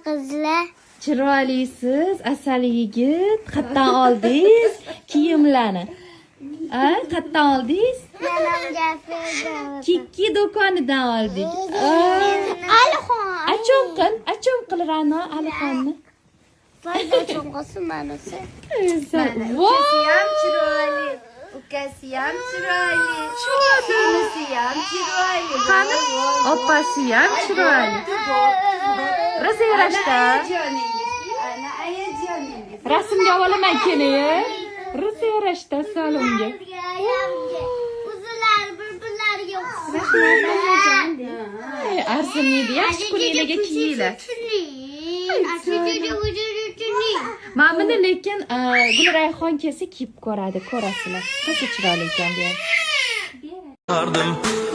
qizlar. Chiroylisiz, asal yigit. Qayerdan oldingiz kiyimlarni? Qayerdan oldingiz? Kikki do'konidan oldik. Alixon. Achon qil Ra'no Alixonni. Foyda cho'ng'isi manasi. Voy! chiroyli. Ukasi ham chiroyli. Singlisi ham chiroyli. Qani? Opasi ham chiroyli. Rosa yarashdi. Ana ayajoningiz. Rasmga olaman keling. Rosa yarashdi salonga. Uzunlar bir-birlariga o'xshaydi. Arzimaydi, yaxshi kuninglarga kiyinglar. Mana buni lekin Gulrayhon kelsa kiyib ko'radi, ko'rasizlar. Rosa chiroyli ekan bu.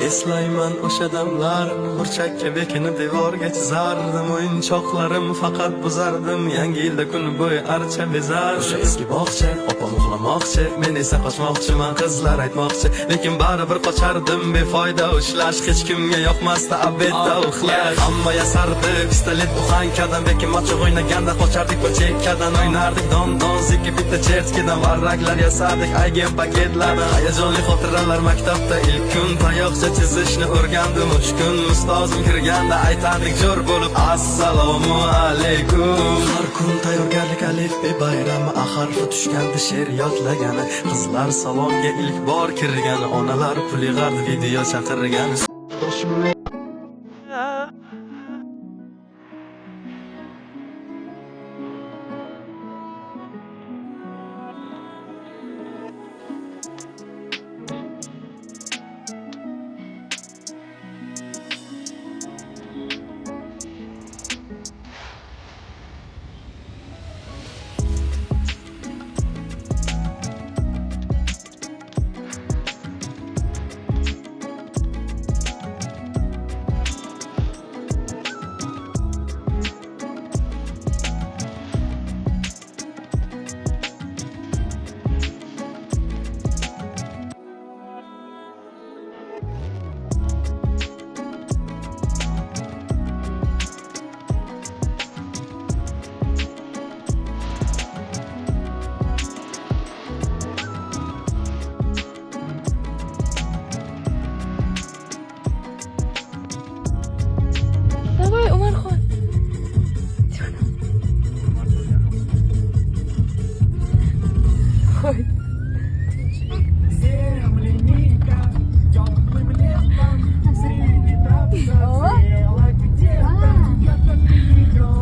Eslayman o'sha damlar, burchakka bekini devorga chizardim, o'yinchoqlarim faqat buzardim, yangi yilda kun bo'yi archa bezar. O'sha eski bog'cha, opam uxlamoqchi, men esa qochmoqchiman, qizlar aytmoqchi, lekin baribir qochardim, befoyda ushlash, hech kimga yoqmasdi abedda uxlash. Hamma yasardi, pistolet buxankadan, bekim ochiq o'ynaganda qochardik ko'chekkadan, o'ynardik don zikki bitta chertkidan, varraklar yasadik, aygen paketlardan, hayajonli xotiralar maktabda ilk kun tayoqcha chizishni o'rgandim, uch kun ustozim kirganda aytardik jo'r bo'lib assalomu alaykum. Har kun tayyorgarlik alifbe bayrami, harfi tushganda she'r yodlagani, qizlar salonga ilk bor kirgani, onalar pul yig'ardi video chaqirgani.